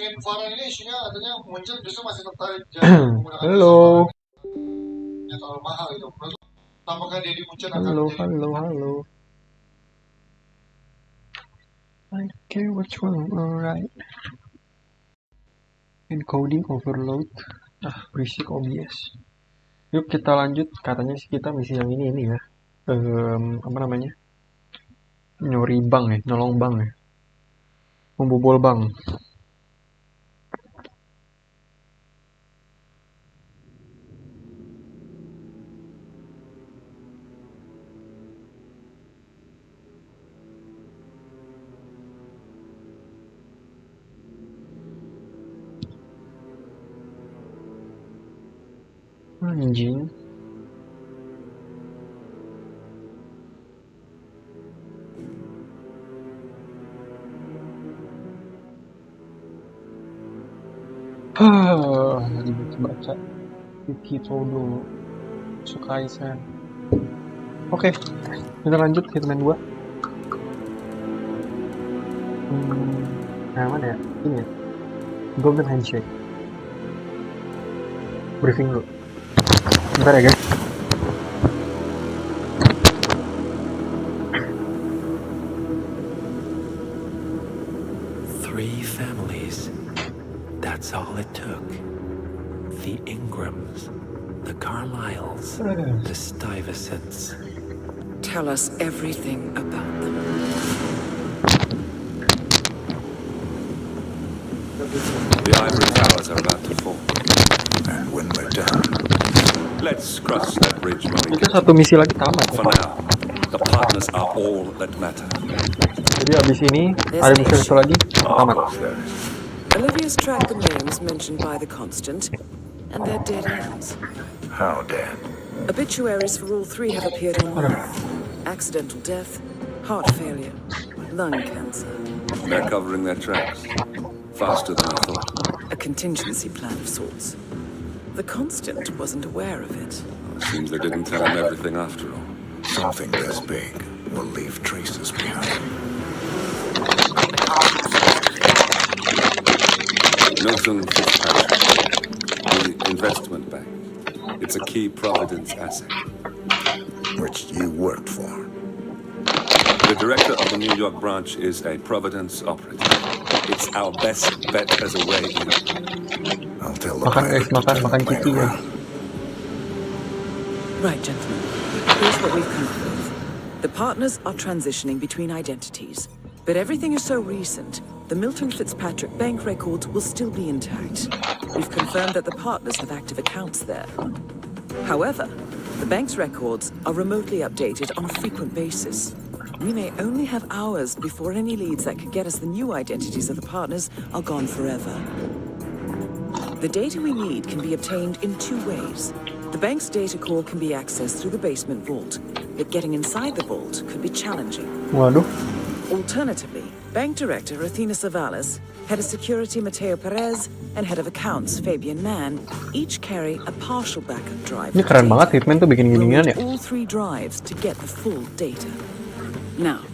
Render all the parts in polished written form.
Halo. Halo. Okay, what's wrong? Alright. Encoding overload. Berisik OBS. Yuk kita lanjut. Katanya sih kita misi yang ini ya. Apa namanya? Nyuri bank ya, nolong bank ya. Membobol bank. Anjing. Dibaca Wiki dulu. Sukai saya. Oke, kita lanjut Hitman 2. Nah, mana ya? Ini ya. Golden Handshake. Briefing dulu. Bentar ya guys. Three families. That's all it took. The Ingrams, the Carlyles, the Stuyvesants. Tell us everything about them. The ivory towers are about to fall. And when we're done, Let's cross that bridge when we Itu get satu misi lagi tamat. For now, the partners are all that matter. Jadi abis ini ada misi satu lagi tamat. Olivia's tracked the names mentioned by the Constant, and they're dead ends. how dead? Obituaries for all three have appeared online. Accidental death, heart failure, lung cancer. They're covering their tracks. Faster than I thought. A contingency plan of sorts. The Constant wasn't aware of it. Seems they didn't tell him everything after all. Something this big will leave traces behind. Milton Fitzpatrick, the investment bank. It's a key Providence asset. Which you worked for. The director of the New York branch is a Providence operative. It's our best bet as a way in. I'll tell the Makan guys, pilot to tell makan him ciki later ya. on. Right, gentlemen. Here's what we've come up with. The partners are transitioning between identities. But everything is so recent, the Milton Fitzpatrick bank records will still be intact. We've confirmed that the partners have active accounts there. However, the bank's records are remotely updated on a frequent basis. We may only have hours before any leads that could get us the new identities of the partners are gone forever. The data we need can be obtained in two ways. The bank's data core can be accessed through the basement vault, but getting inside the vault could be challenging. Waduh. Alternatively, Bank Director Athena Savalas, Head of Security Mateo Perez, and Head of Accounts Fabian Mann each carry a partial backup drive. Ini keren banget Hitman tuh bikin We'll ginian need ya. all three drives to get the full data. Now,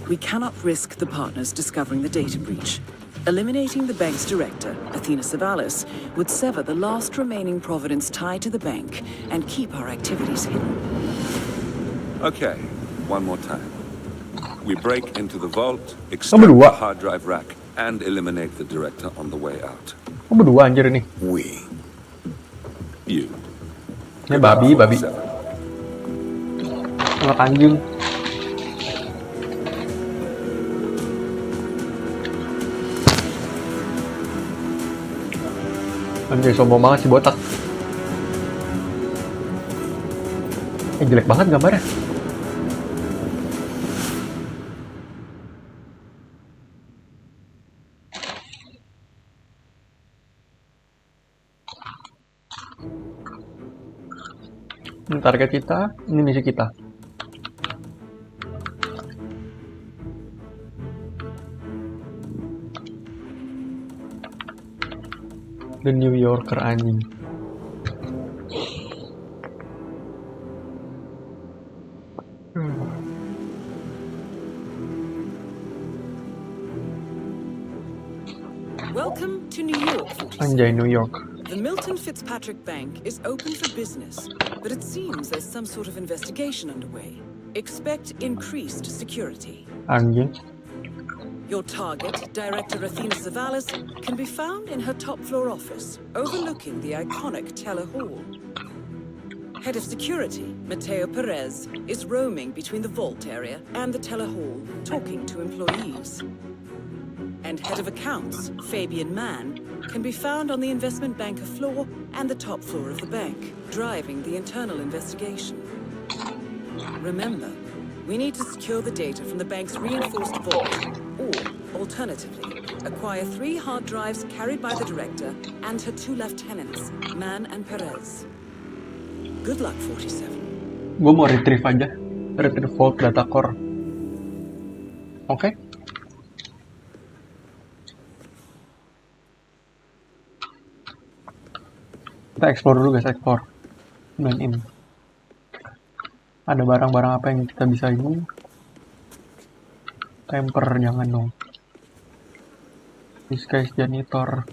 we cannot risk the partners discovering the data breach. Eliminating the bank's director, Athena Savalas, would sever the last remaining Providence tie to the bank and keep our activities hidden. Okay, one more time. We break into the vault, extract the hard drive rack, and eliminate the director on the way out. Oh berdua anjir ini. We. You. Ini babi. Anak anjing. Anjir sombong banget si botak. Jelek banget gambarnya. Ini target kita, ini misi kita. The New Yorker anjing. Welcome to New York, 47. Anjay, New York. The Milton Fitzpatrick Bank is open for business, but it seems there's some sort of investigation underway. Expect increased security. Anjing. Your target, Director Athena Savalas, can be found in her top floor office, overlooking the iconic Teller Hall. Head of Security, Mateo Perez, is roaming between the vault area and the Teller Hall, talking to employees. And Head of Accounts, Fabian Mann, can be found on the investment banker floor and the top floor of the bank, driving the internal investigation. Remember, we need to secure the data from the bank's reinforced vault, or, alternatively, acquire 3 hard drives carried by the director and her 2 lieutenants, Mann and Perez. Good luck, 47. Gue mau retrieve aja. Retrieve vault data core. Oke. Kita explore dulu guys, explore. Blend in. Ada barang-barang apa yang kita bisa ini? Temper, jangan dong. Disguise janitor.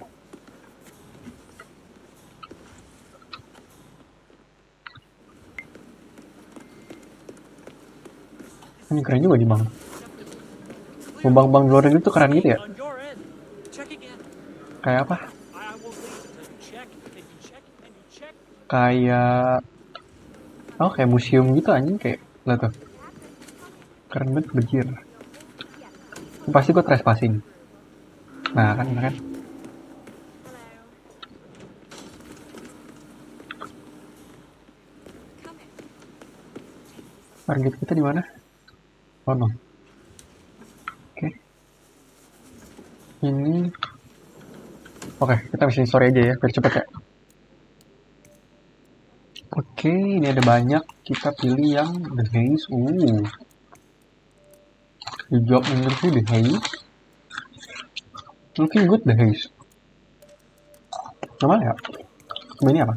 Ini keren juga nih bang. Bang-bang luar negeri tuh keren gitu ya. Kayak apa? Kayak kayak museum gitu anjing, kayak lihat tuh. Keren banget, bejir. Pasti gue trespassing. Nah kan. Target kita di mana? Oh no. Oke. Ini. Oke, kita mesti story aja ya, biar cepet ya. Oke, ini ada banyak. Kita pilih yang The Haze. The job interview The Haze. Looking good The Haze. Gimana ya? Ini apa?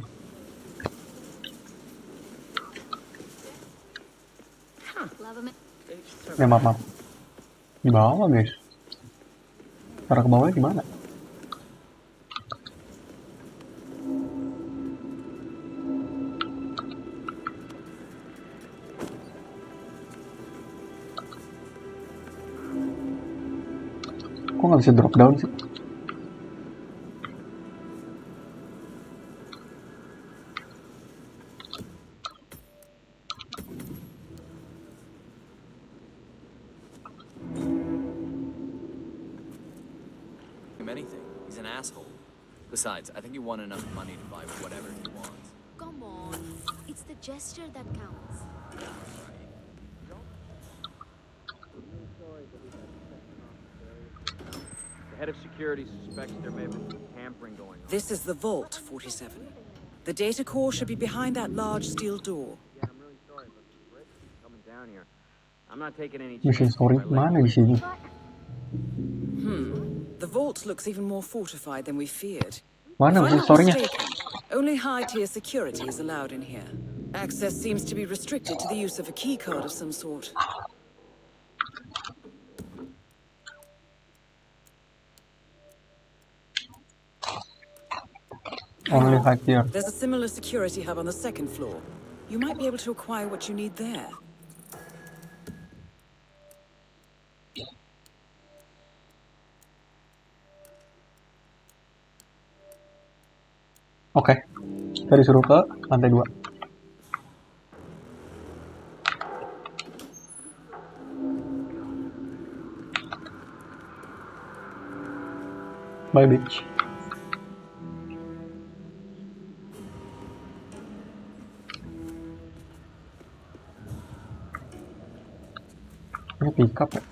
Ya maaf. Di bawah guys. Cara ke bawahnya gimana? Kok nggak bisa drop down sih? Anything. He's an asshole. Besides, I think he won enough money to buy whatever he wants. Come on. It's the gesture that counts. The head of security suspects there may have been some tampering going on. This is the vault, 47. The data core should be behind that large steel door. Yeah, I'm really sorry, but the bridge is coming down here. I'm not taking any Mission chances. story mana di sini? The vault looks even more fortified than we feared. Mana If I'm mission not story-nya? mistaken, only high-tier security is allowed in here. Access seems to be restricted to the use of a keycard of some sort. Only high tier. There's a similar security hub on the second floor. You might be able to acquire what you need there. Oke. Kita disuruh ke lantai 2. Bye bitch. Ini pick up ya?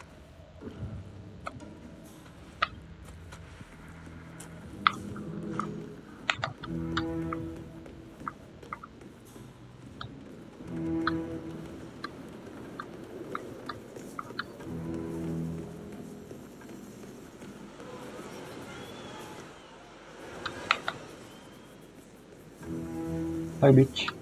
Bye bitch.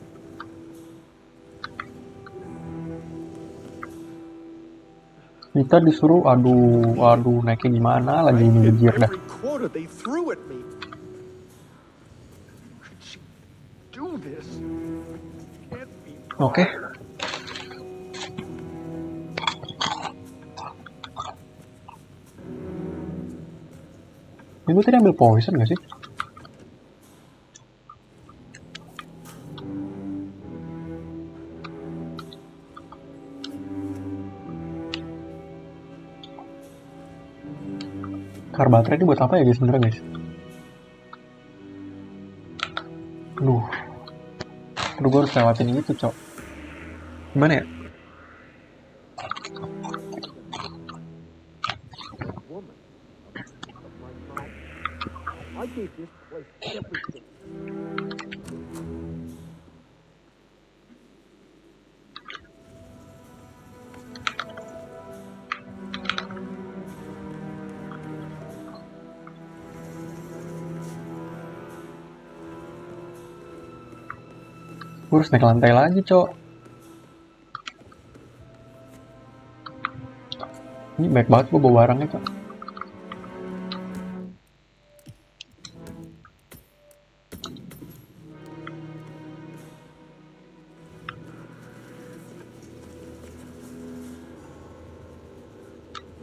Kita disuruh, aduh, naiknya gimana lagi ini bejir dah. quota they threw at me. Could she do this? Can't be. Oke. Ini gue tadi ambil poison gak sih? Kar baterai ini buat apa ya guys sebenarnya guys? Aduh, gue harus lewatin itu cok. Gimana ya? Woman of my mind. I gave this place everything. Gue harus naik lantai lagi cok. Ini baik banget gue bawa barangnya cok.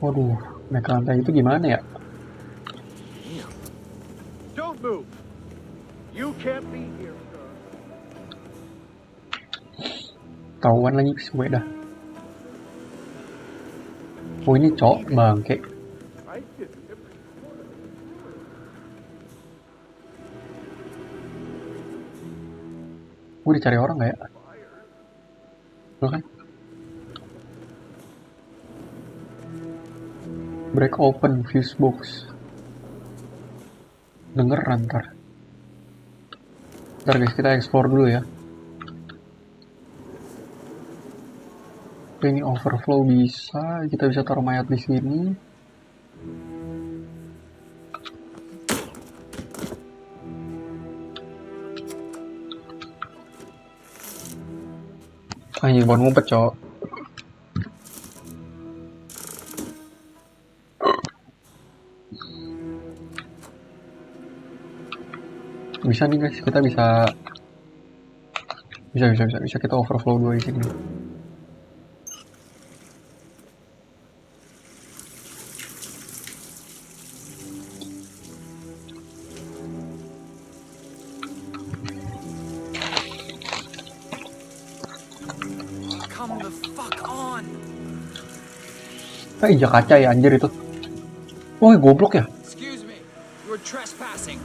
Waduh, naik lantai itu gimana ya? Don't move. You can't be here, sir. Tauan lagi gue dah. Oh ini cok, bangke. I did every Gue dicari orang gak ya? Lo kan? Break open fuse box. Denger ntar. Ntar guys kita explore dulu ya. Oke, ini overflow bisa, kita bisa taruh mayat di sini. Anjing, buat ngumpet cok. Bisa nih guys, kita bisa kita overflow dua di sini. Come the fuck on. Iya kaca ya anjir itu. Wah goblok ya. Excuse me. You're trespassing.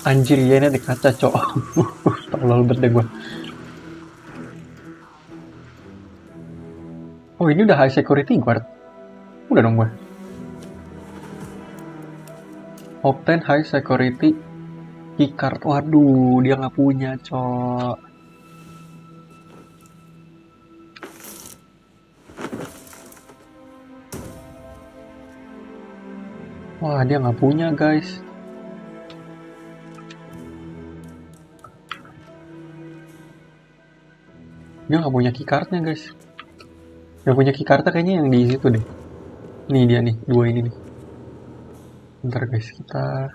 Anjir ya ini ada kaca cok. Tolol banget deh gue. Oh ini udah high security guard. Udah dong gue. Obtain high security keycard. Waduh dia nggak punya cok. Wah dia nggak punya guys. Dia nggak punya keycardnya guys. Yang punya keycardnya kayaknya yang di situ deh. Nih dia nih, dua ini nih. Bentar guys, kita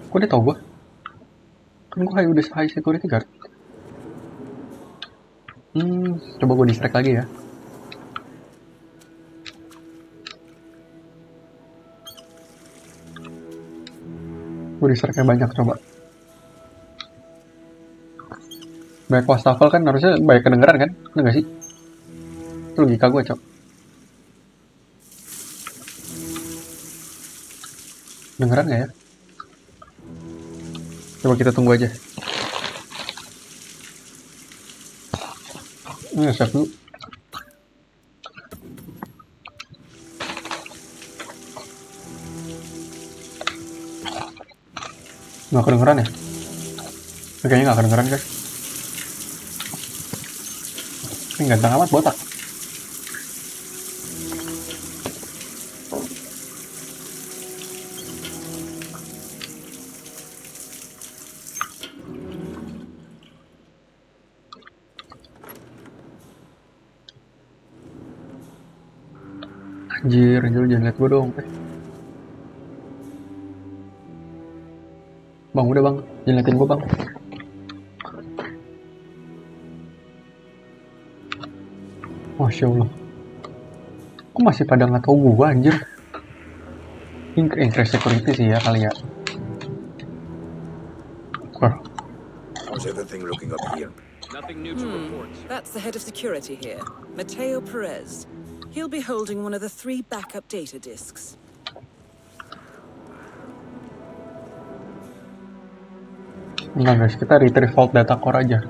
kok dia tau gue? Kan gue udah high security guard. Coba gue distract lagi ya. Gue distractnya banyak coba. Banyak wastafel kan harusnya banyak kedengeran kan? Enggak gak sih? Itu logika gue cok. Dengeran gak ya? Coba kita tunggu aja. Ini save dulu. Gak kedengeran ya? Kayaknya gak kedengeran guys. Ini ganteng amat botak. Anjir, jangan liat gue dong. Bang, udah bang, jangan liatin gue bang. Masya Allah. Kok masih pada nggak tahu gue anjir? Increase security sih ya kali ya. How's everything looking up here? Nothing new to report. That's the head of security here, Mateo Perez. He'll be holding one of the 3 backup data disks. Enggak guys, kita retrieve vault data core aja.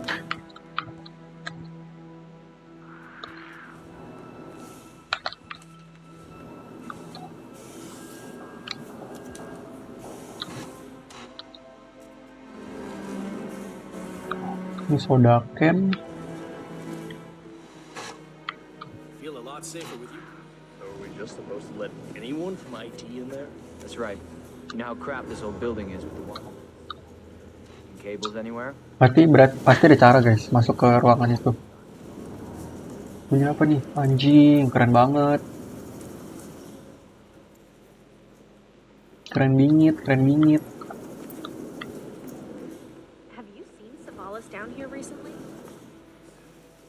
Ini soda can. Feel a lot safer with you. So are we just supposed to let anyone from IT in there? That's right. You know how crap this whole building is with the one. Cables anywhere? Pasti ada cara guys masuk ke ruangan itu. Punya apa nih? Anjing, keren banget. Keren bingit. Have you seen Savalas down here recently?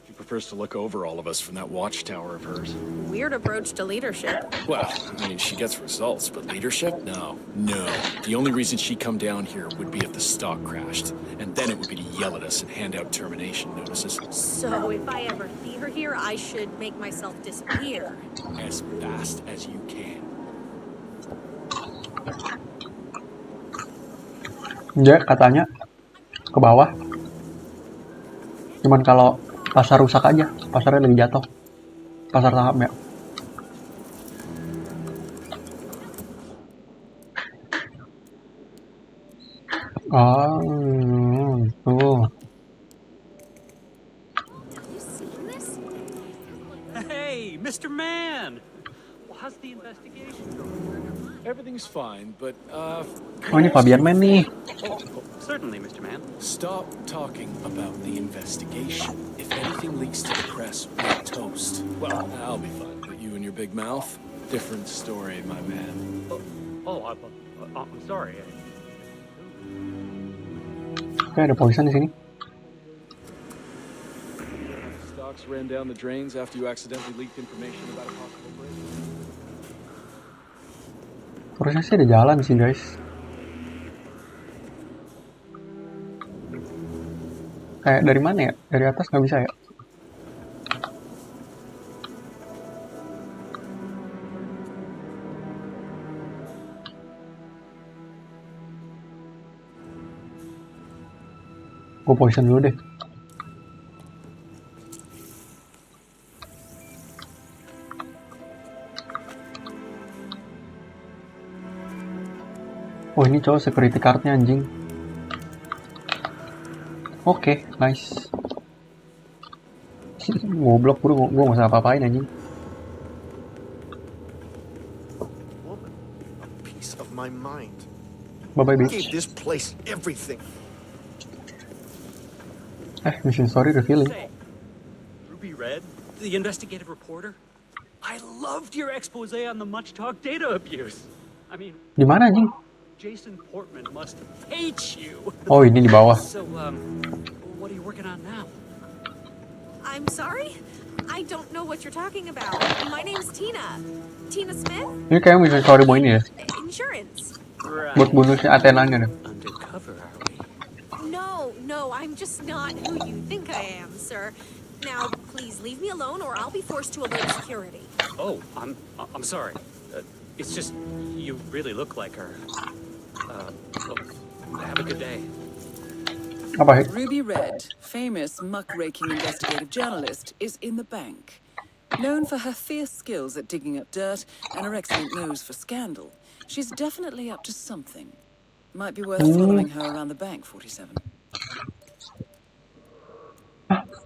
She prefers to look over all of us from that watchtower of hers. Weird approach to leadership. Well, I mean, she gets results, but leadership? No. The only reason she'd come down here would be if the stock crashed. And then it would be to yell at us and hand out termination notices. So if I ever see her here, I should make myself disappear. As fast as you can. Dia katanya ke bawah. Cuman kalau pasar rusak aja, pasarnya lagi jatuh. Pasar saham ya. Tuh. Have you seen this? Hey, Mr. Man! Well, how's the investigation going? Everything's fine, but, Oh, ini Fabian Man nih. Oh, certainly, Mr. Man. stop talking about the investigation. If anything leaks to the press, we're toast. Well, I'll be fine, but you and your big mouth? Different story, my man. I'm sorry. Oke, ada polisian di sini. Stocks ran down the drains after you accidentally leaked information about a possible break. Harusnya sih ada jalan sih guys. Kayak dari mana ya? Dari atas nggak bisa ya? Gue poison dulu deh. Oh, ini cowok security cardnya anjing. Oke, nice. Goblok, gue gak usah apa-apain anjing. Woman, a piece of my mind. Bye-bye, Gave bitch. this place everything. Mission story revealing. Say, Ruby Red, the investigative reporter, I loved your expose on the much-talked data abuse. I mean, Di mana anjing? Jason Portman must hate you. Oh, ini di bawah. So, what are you working on now? I'm sorry? I don't know what you're talking about. My name's Tina. Tina Smith? Ini kayak mission story mau ini ya. Insurance. Right. Buat bunuh si Athenanya deh. Undercover, are we? No, I'm just not who you think I am, sir. Now, please leave me alone or I'll be forced to alert security. Oh, I'm sorry. It's just, you really look like her. Have a good day. Apa hit? Ruby Red, famous muckraking investigative journalist, is in the bank. Known for her fierce skills at digging up dirt and her excellent nose for scandal, she's definitely up to something. Might be worth following her around the bank, 47.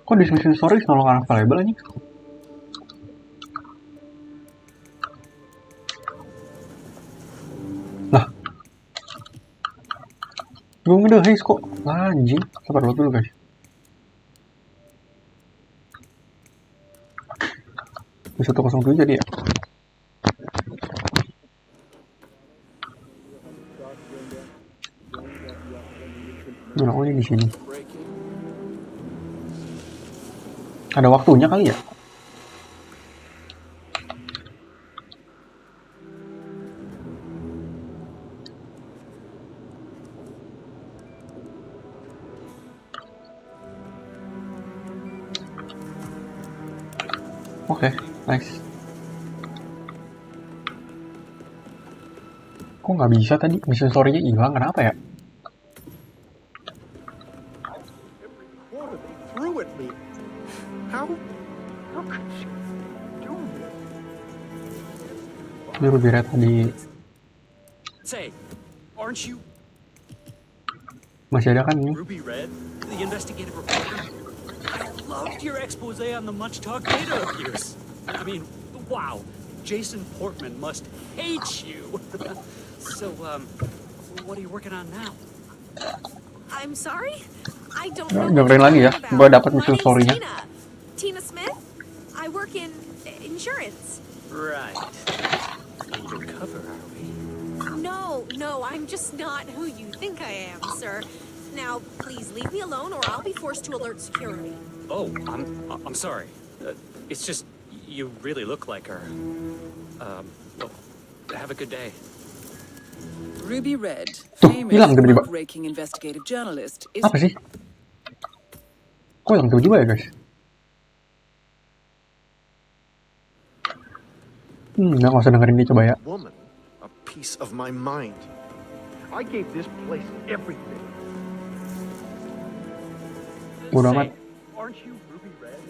Kok di mission story no longer available anjing? Lah. Gue ngedeh guys kok. Lah anjing. Sabar dulu guys. Bisa 107 jadi ya. Nah, oh ini di sini. Ada waktunya kali ya? Oke, nice. Kok nggak bisa tadi? Mission story-nya hilang, kenapa ya? Threw at me. How could you do this? Ini Ruby Red tadi Say, aren't you masih ada kan ini? Ruby Red, the investigative reporter? I loved your expose on the much talk data abuse. I mean, wow, Jason Portman must hate you. So, what are you working on now? I'm sorry? I don't know. Dengerin lagi ya, gue dapet mission My name's story-nya. Tina Smith. I work in insurance. Right. Undercover, are we? No, I'm just not who you think I am, sir. Now, please leave me alone or I'll be forced to alert security. Oh, I'm sorry. It's just you really look like her. Well, have a good day. Ruby Red, Tuh, famous hilang tiba-tiba. muckraking investigative journalist, is Apa sih? Kok hilang tiba-tiba ya guys? Nggak usah dengerin dia coba ya. Woman, a piece of my mind. I gave this place everything. Bodo amat. Aren't you Ruby Red?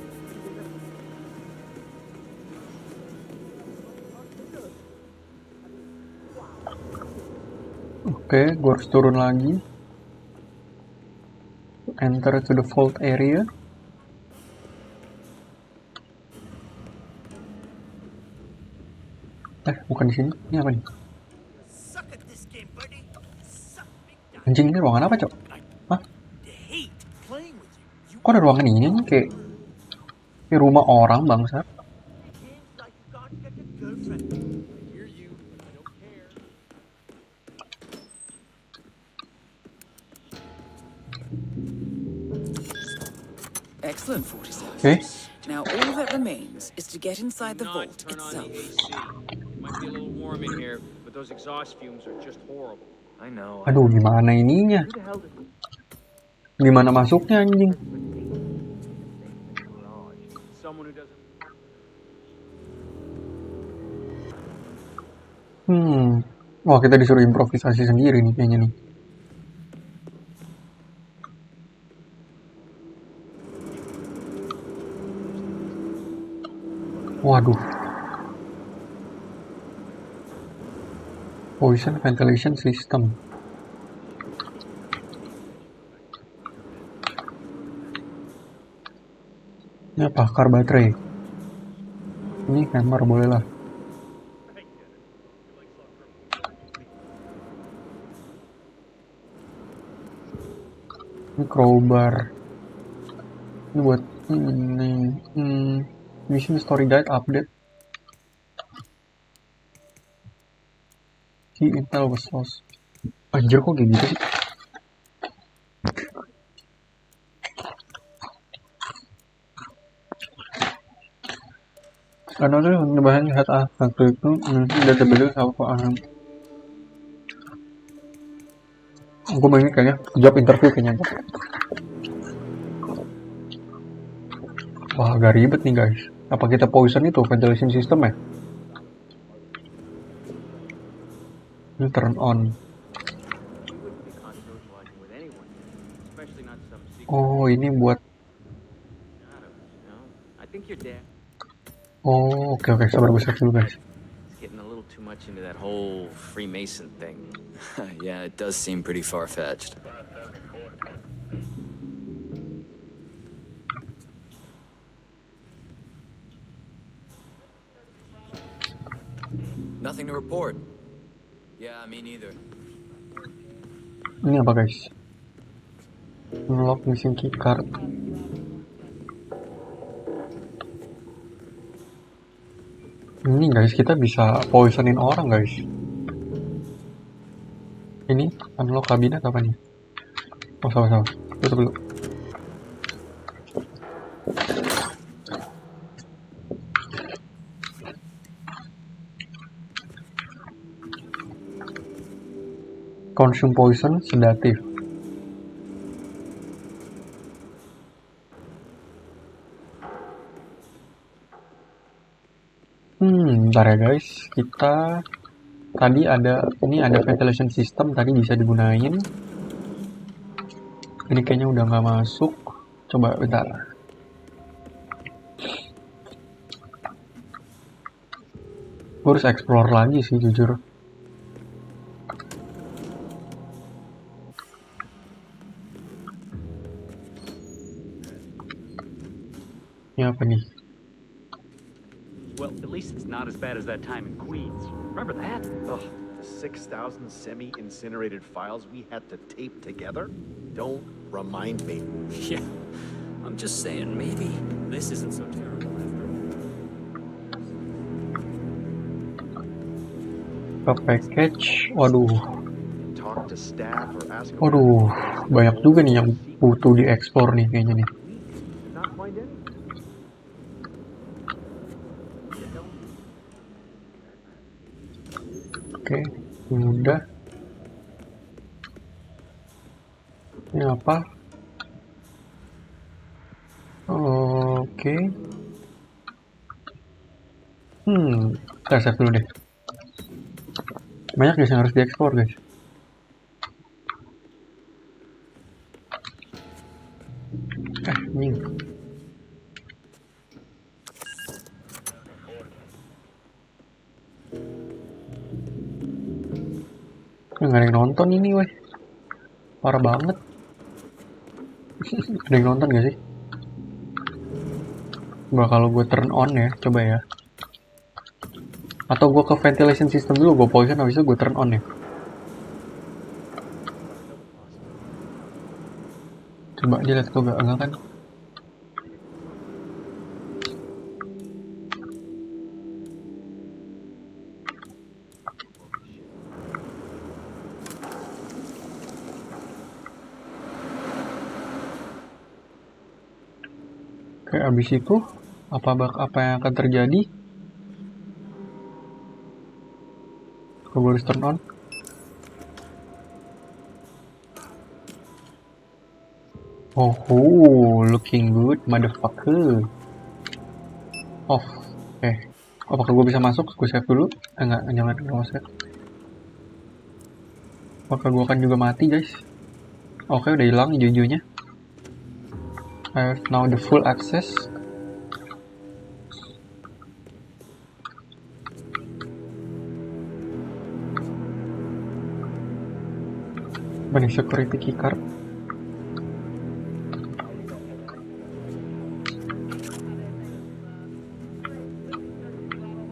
Oke, gue harus turun lagi. Enter to the vault area. Bukan di sini. Ini apa nih? Anjing, ini ruangan apa, Cok? Hah? Kok ada ruangan ini nih? Kayak rumah orang, bangsa. excellent 47. Okay. Now all that remains is to get inside the vault Turn on itself. the AC. Might be a little warm in here, but those exhaust fumes are just horrible. I know. Aduh, gimana ininya? Gimana masuknya, anjing? Someone who doesn't. Wah, kita disuruh improvisasi sendiri nih kayaknya nih. Waduh. Poison ventilation system. Ini bakar baterai. Ini kamar boleh lah. Ini crowbar. Ini buat ini. Mission story guide update. Key intel was lost. Anjir, kok kayak gitu sih? Another bahan had waktu itu database apa aku pengen kayaknya job interview kayaknya. Wah, agak ribet nih guys. Apa kita poison itu ventilation system ya? Ini turn on. Oh, ini buat. Oh, oke, sabar gue search dulu guys. Getting a little too much into that whole Freemason thing. Yeah, it does seem pretty far-fetched. Nothing to report. Yeah, me neither. Ini apa guys? Unlock missing key card. Ini guys, kita bisa poisonin orang guys. Ini unlock kabinet apa nih? Oh, sama-sama. Tutup dulu. Consume poison, sedatif. Bentar ya guys. Kita tadi ini ada ventilation system tadi bisa digunain. Ini kayaknya udah nggak masuk. Coba bentar. Gue harus explore lagi sih jujur. Ini apa nih? Well, at least it's not as bad as that time in Queens. Remember that? Ugh, the 6,000 semi-incinerated files we had to tape together? Don't remind me. Yeah. I'm just saying, maybe this isn't so terrible. Package, waduh, Talk to staff or ask waduh, banyak juga nih yang butuh diekspor nih kayaknya nih. not find any. Oke, ini udah. Ini apa? Oke. Kita save dulu deh. Banyak guys yang harus diekspor guys. Anjing. Nggak ada yang nonton ini weh. Parah banget. Ada yang nonton gak sih? Coba kalau gue turn on ya, coba ya. Atau gue ke ventilation system dulu, gue poison habis itu gue turn on ya. Coba dia lihat kok enggak kan? Oke, abis itu apa yang akan terjadi? Gue harus turn on. Oh, looking good, motherfucker. Off. Apakah gue bisa masuk? Gue save dulu. Enggak, jangan save. Apakah gue akan juga mati, guys? Oke, udah hilang hijau-hijaunya. I have now the full access. Banyak security keycard.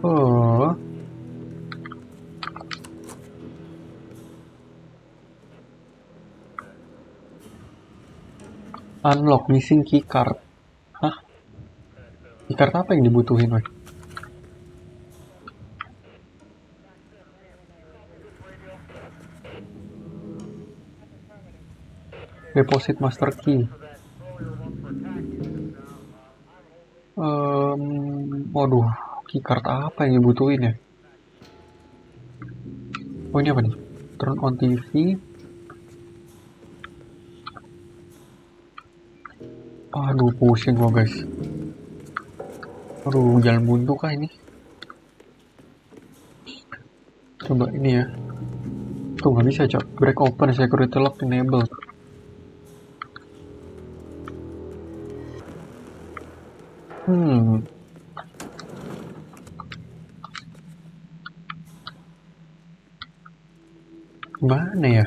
Oh. Unlock missing keycard. Hah? Keycard apa yang dibutuhin, weh? Deposit master key. Waduh, keycard apa yang dibutuhin ya? Oh, ini apa nih? Turn on TV. Aduh, pusing gua guys. Aduh, jalan buntu kah ini? Coba ini ya. Tuh, nggak bisa, cok. Break open, security lock enabled. Mana ya?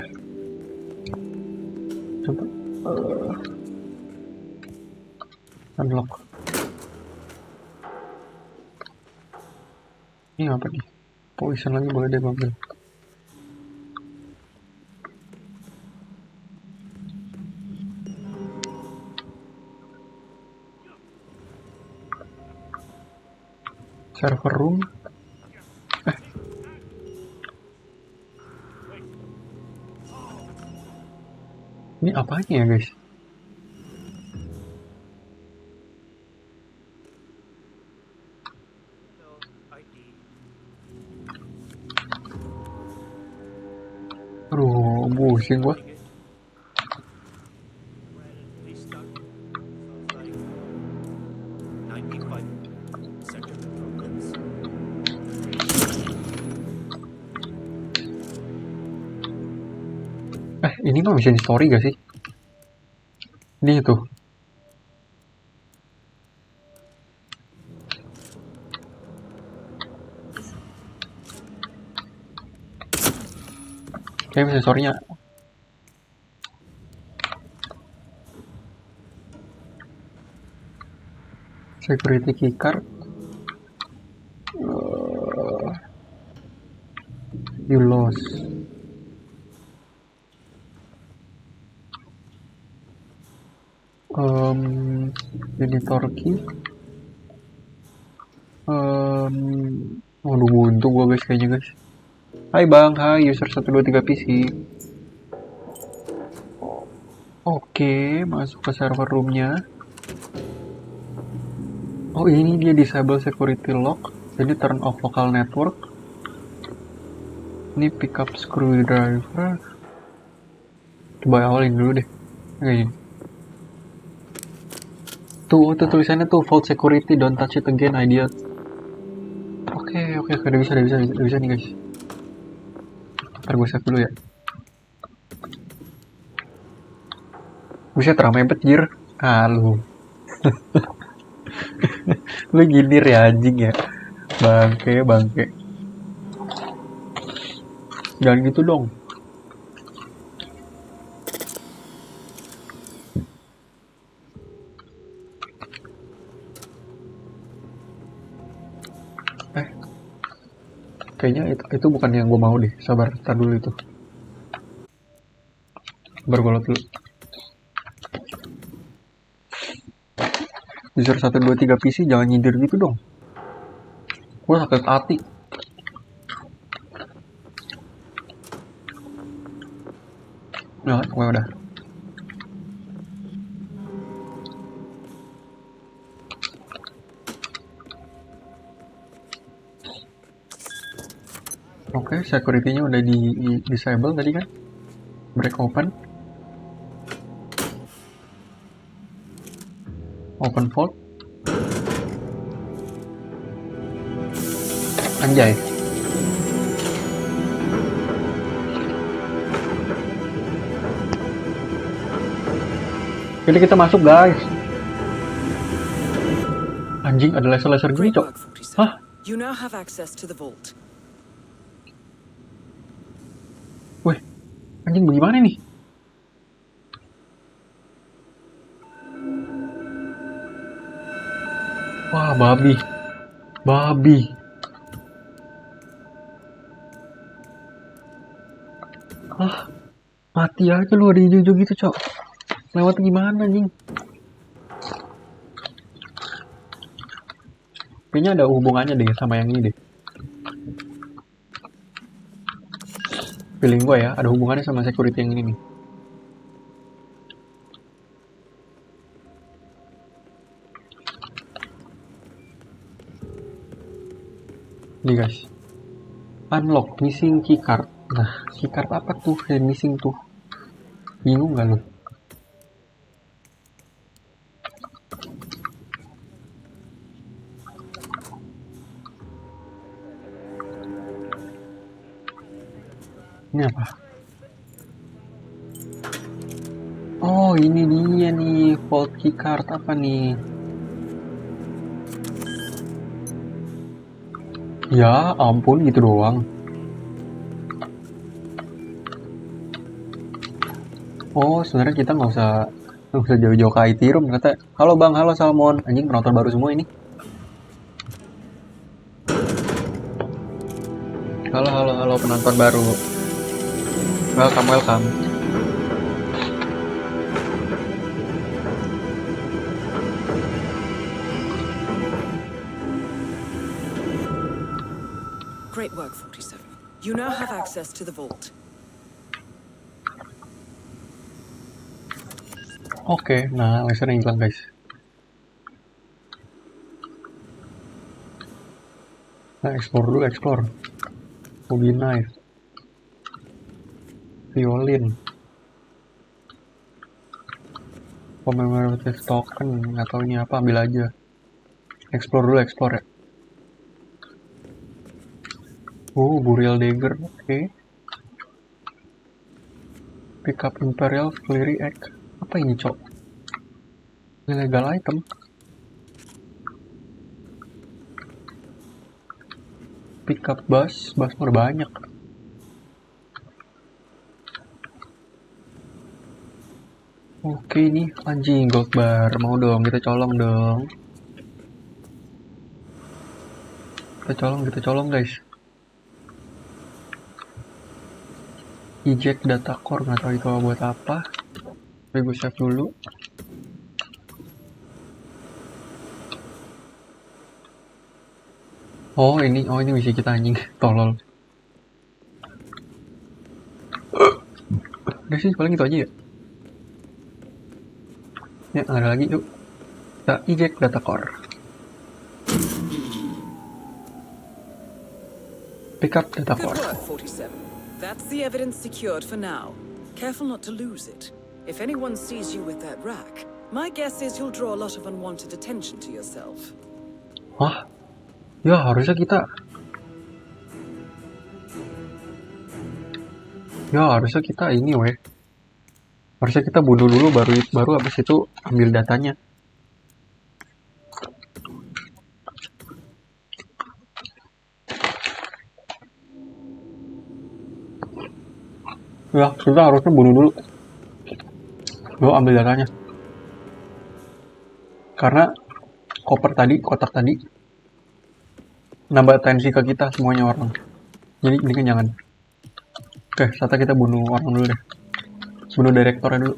Coba. Unlock. Ini apa nih? Poison lagi boleh deh ambil. Server room. Ini apanya ya guys? Aduh, pusing gua. Ini mah mission story gak sih? Ini tuh. Kayak mission story-nya. Security keycard. You lost. Editor key. Waduh, buntu gua guys kayaknya guys. Hai bang, hai user 123 PC. Oke, masuk ke server roomnya. Oh ini dia disable security lock. Jadi turn off local network. Ini pick up screwdriver. Coba awalin dulu deh. Kayak gini. Tuh tulisannya tuh vault security, don't touch it again, idiot. Oke, udah bisa nih guys. Ntar gue save dulu ya. Buset, ramai bet jir. Lu. Lu gini ya anjing ya. Bangke. Jangan gitu dong. Kayaknya itu bukan yang gue mau deh. Sabar, tar dulu itu. Sabar, gue load dulu. User 123 PC jangan nyindir gitu dong. Gue sakit hati. Nah, gue udah. Oke, security-nya udah di disable tadi kan? Break open. Open vault. Anjay. Jadi kita masuk guys. Anjing, ada laser-laser gini cok. Hah? You now have access to the vault. Weh, anjing bagaimana nih? Wah, babi. Ah, mati aja lu ada hijau-hijau gitu, cok. Lewat gimana, anjing? Kayaknya ada hubungannya deh sama yang ini deh. Feeling gue ya, ada hubungannya sama security yang ini nih. Nih guys, unlock missing keycard. Nah, keycard apa tuh yang missing tuh? Bingung gak lu? Ini apa? Oh, ini dia nih, vault keycard apa nih? Ya ampun, gitu doang. Oh, sebenarnya kita nggak usah jauh-jauh ke IT room. Kata, halo bang, halo Salmon. Anjing, penonton baru semua ini. Halo penonton baru. Welcome. Great work, 47. You now have access to the vault. Oke, nah lasernya hilang guys. Nah, explore. Hobi knife, violin, commemorative token, nggak tahu ini apa, ambil aja. Explore ya. Burial dagger, oke. Pick up imperial fiery egg. Apa ini, cok? Illegal item. Pick up bass udah banyak. Oke, ini anjing gold bar, mau dong, kita colong dong. Kita colong guys. Eject data core, nggak tahu itu buat apa. Tapi gue save dulu. Oh ini misi kita anjing, tolol. Udah sih, paling itu aja ya. Ya, ada lagi yuk. Kita eject data core. Pick up data core. Good work, 47. That's the evidence secured for now. Careful not to lose it. If anyone sees you with that rack, my guess is you'll draw a lot of unwanted attention to yourself. Hah? Ya harusnya kita ini weh. Harusnya kita bunuh dulu baru habis itu ambil datanya. Ya, kita harusnya bunuh dulu. Baru ambil datanya. Karena kotak tadi nambah tensi ke kita semuanya orang. Jadi ini jangan. Oke, saatnya kita bunuh orang dulu deh. Bunuh direktornya dulu.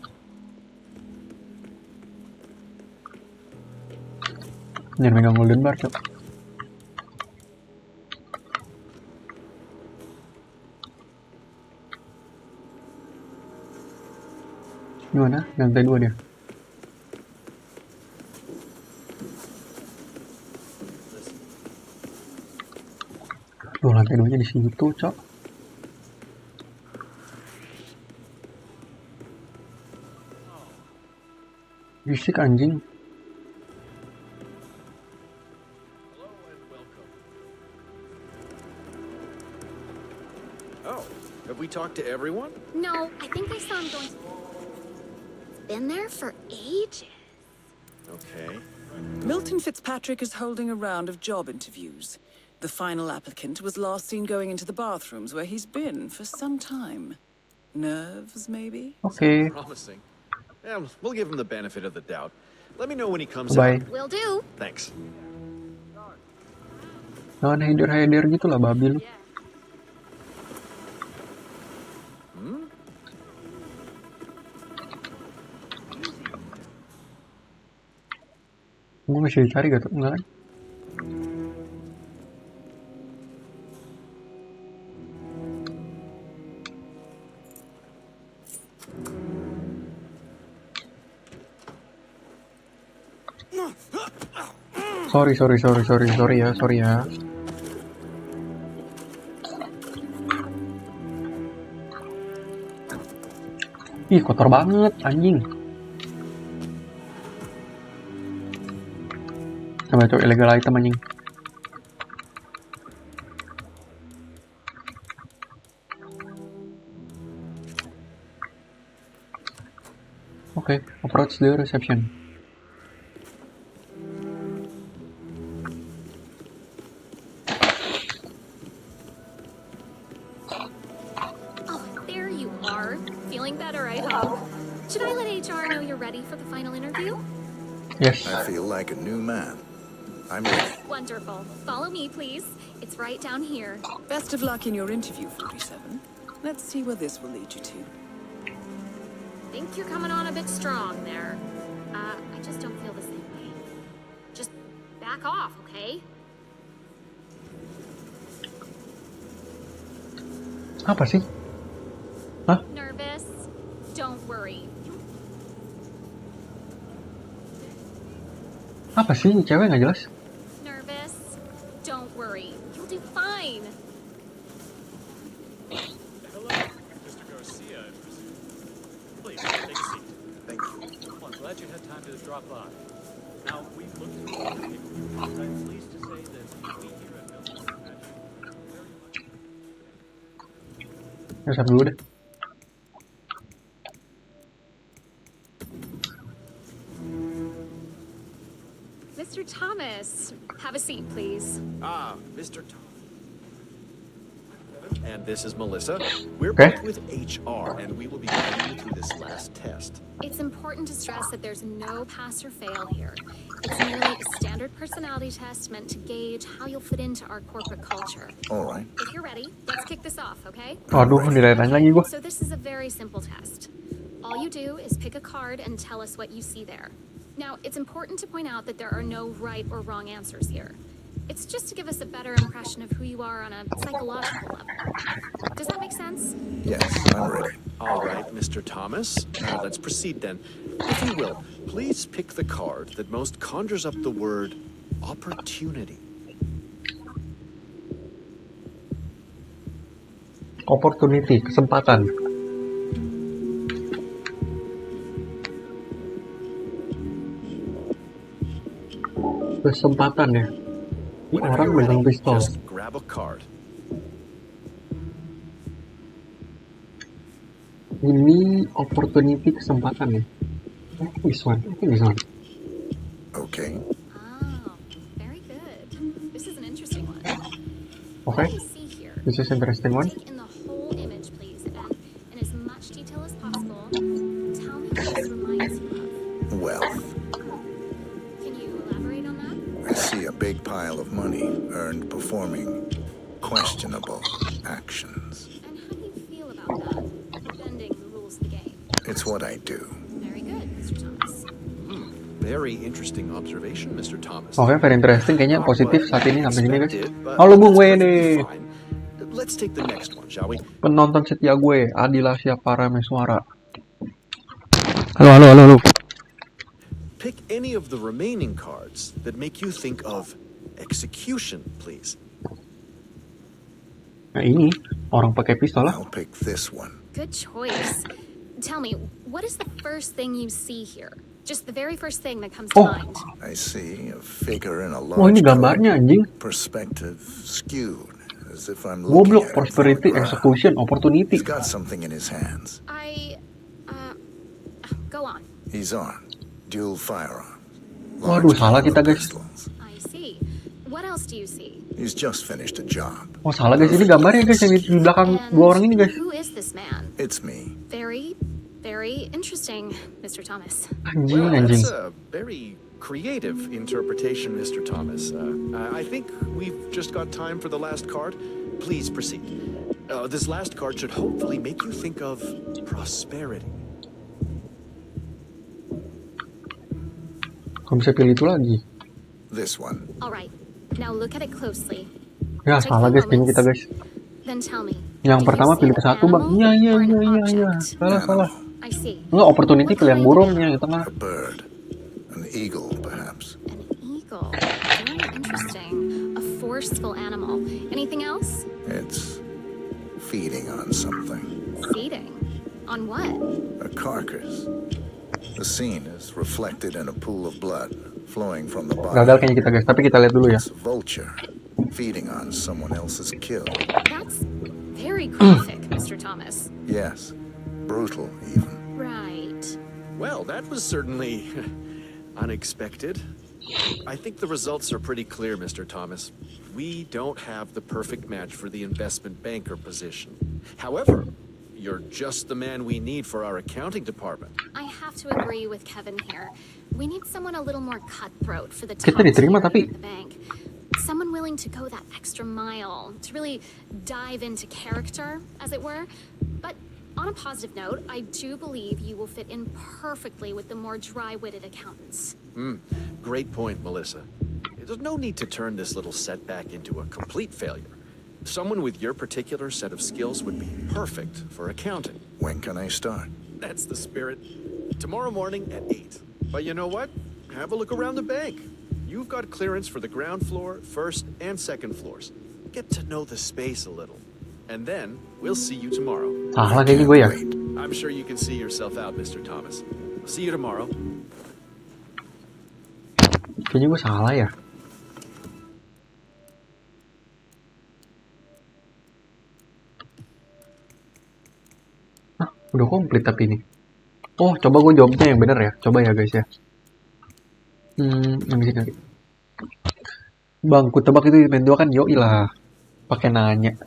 Jangan megang golden bar, cok. Gimana? Lantai 2 dia. Duh, lantai 2-nya di situ, cok. Bisik anjing. Oh, have we talked to everyone? No, I think I saw him going. Been there for ages. Okay. Milton Fitzpatrick is holding a round of job interviews. The final applicant was last seen going into the bathrooms where he's been for some time. Nerves, maybe? Okay. Promising. Yeah, we'll give him the benefit of the doubt. Let me know when he comes Bye. out. Will do. Thanks. Jangan hadir gitu lah, babi lu. Gue masih dicari gak tuh? Enggak kan? Sorry ya. Ih, kotor banget, anjing. Coba illegal item anjing. Okay, approach the reception. Oh, there you are. Feeling better, I hope. Should I let HR know you're ready for the final interview? Yes. I feel like a new man. I'm ready. Wonderful. Follow me, please. It's right down here. Best of luck in your interview, 47. Let's see where this will lead you to. Think you're coming on a bit strong there. I just don't feel the same way. Just back off, okay? Apa sih? Hah? Nervous? Don't worry. Apa sih cewek nggak jelas? Nervous? Don't worry. You'll do fine. Hello, Mr. Garcia, I presume. Please, take a seat. Thank you. Well, I'm glad you had time to drop by. Now, we've looked through all the paperwork, and I'm pleased to say that we here at Milton Fitzpatrick very much... Ya, dulu deh. Mr. Thomas, have a seat, please. Ah, Mr. Thomas. And this is Melissa. We're Okay. both with HR, and we will be guiding you through this last test. It's important to stress that there's no pass or fail here. It's merely a standard personality test meant to gauge how you'll fit into our corporate culture. All right. If you're ready, let's kick this off, okay? Waduh, ditanya lagi gua. So this is a very simple test. All you do is pick a card and tell us what you see there. Now, it's important to point out that there are no right or wrong answers here. It's just to give us a better impression of who you are on a psychological level. Does that make sense? Yes, I'm ready. All right, Mr. Thomas. Let's proceed then. If you will, please pick the card that most conjures up the word opportunity. Opportunity, kesempatan. Kesempatan ya. Ini Whenever orang you're ready, megang pistol. just grab a card. Ini opportunity, kesempatan ya. This one. I think this one. Okay. Oh, very good. This is an interesting one. Okay. What do you see here? This is interesting one. Take in the whole image, please, and in as much detail as possible, tell me what this reminds you of. Wealth. Can you elaborate on that? I see a big pile of money earned performing questionable actions. And how do you feel about that? Bending the rules of the game. It's what I do. Very good, Mr. Thomas. Very interesting observation, Mr. Thomas. Oke, very interesting. Kayaknya positif saat ini sampai sini guys. Expected, but Halo Bung that's Wede, perfectly fine. Let's take the next one, shall we? penonton setia gue, Adila siapa rame suara. Halo. Pick any of the remaining cards that make you think of execution, please. Nah ini, orang pakai pistol lah. I'll pick this one. Good choice. Tell me, what is the first thing you see here? Just the very first thing that comes to mind. I see a figure in a Wah ini large gambarnya anjing. perspective skewed, as if I'm looking Goblok, at it prosperity, from the ground. execution, opportunity. He's got something in his hands. Go on. He's armed. Dual firearms. Waduh, Large salah caliber kita guys. pistols. I see. What else do you see? He's just finished a job. Oh salah guys, ini gambarnya guys yang di belakang And dua orang ini guys. who is this man? It's me. Very, very interesting, Mr. Thomas. Anjing, Well, anjing. that's a very creative interpretation, Mr. Thomas. I think we've just got time for the last card. Please proceed. This last card should hopefully make you think of prosperity. Gak bisa pilih itu lagi. This one. All right. Now look at it closely. Ya salah guys, kayaknya kita guys. Then tell me. Yang do you pertama see pilih an ke satu bang. animal Iya. or an object? Salah. I see. Enggak, opportunity pilih yang burungnya yang tengah. A bird. An eagle, perhaps. An eagle. Very interesting. A forceful animal. Anything else? It's feeding on something. Feeding. On what? A carcass. The scene is reflected in a pool of blood flowing from the body. Gagal kayaknya kita guys, tapi kita lihat dulu ya. It's a vulture feeding on someone else's kill. That's very graphic, Mr. Thomas. Yes, brutal even. Right. Well, that was certainly unexpected. I think the results are pretty clear, Mr. Thomas. We don't have the perfect match for the investment banker position. However, you're just the man we need for our accounting department. I have to agree with Kevin here. We need someone a little more cutthroat for the Kita top diterima tier tapi at the bank. Someone willing to go that extra mile, to really dive into character, as it were. But on a positive note, I do believe you will fit in perfectly with the more dry-witted accountants. Great point, Melissa. There's no need to turn this little setback into a complete failure. Someone with your particular set of skills would be perfect for accounting. When can I start? That's the spirit. Tomorrow morning at 8. But you know what? Have a look around the bank. You've got clearance for the ground floor, first, and second floors. Get to know the space a little. And then, we'll see you tomorrow. Salah kayaknya gue ya. I'm sure you can see yourself out, Mr. Thomas. See you tomorrow. Kayaknya gue salah ya. Udah komplit tapi ini. Oh, coba gue jawabnya yang bener ya. Coba ya guys ya. Yang di sini. Bang, ku tebak itu Hitman 2 kan? Yoi lah. Pakai nanya.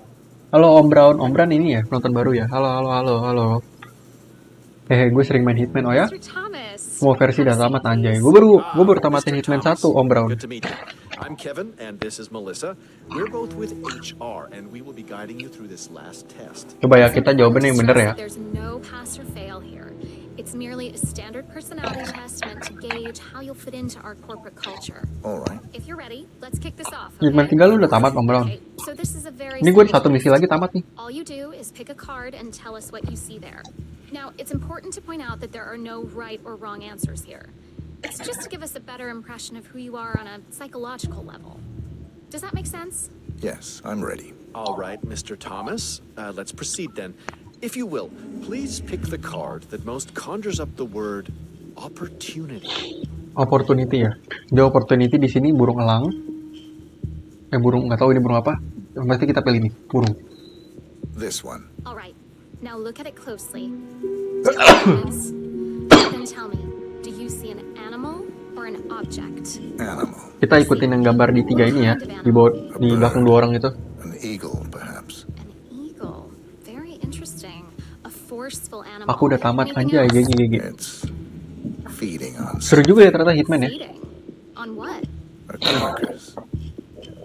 Halo Om Brown. Om Brown ini ya, penonton baru ya. Halo. Gue sering main Hitman, oh ya? Semua versi udah tamat anjay. Gue baru tamatin Hitman 1, Om Brown. Good to meet you. I'm Kevin, and this is Melissa. We're both with HR, and we will be guiding you through this last test. Coba ya, kita jawabannya yang bener ya. There's no pass or fail here. It's merely a standard personality test meant to gauge how you'll fit into our corporate culture. All right. If you're ready, let's kick this off. Hitman 3 lu udah tamat, Om Brown. Okay, so this is a very Ini gue satu misi lagi tamat nih. All you do is pick a card and tell us what you see there. Now, it's important to point out that there are no right or wrong answers here. It's just to give us a better impression of who you are on a psychological level. Does that make sense? Yes, I'm ready. All right, Mr. Thomas. Let's proceed then. If you will, please pick the card that most conjures up the word opportunity. Opportunity ya. The opportunity di sini burung elang. Burung nggak tahu ini burung apa. Yang pasti kita pilih nih, burung. This one. All right. Now look at it closely. Then tell me, do you see an animal or an object? Animal. Kita ikutin yang gambar di 3 ini ya. Di belakang 2 orang itu. An eagle, perhaps. An eagle. Very interesting. A forceful animal. Aku udah tamat aja GG. It's feeding on Seru juga ya ternyata Hitman ya. Feeding. On what? a carcass.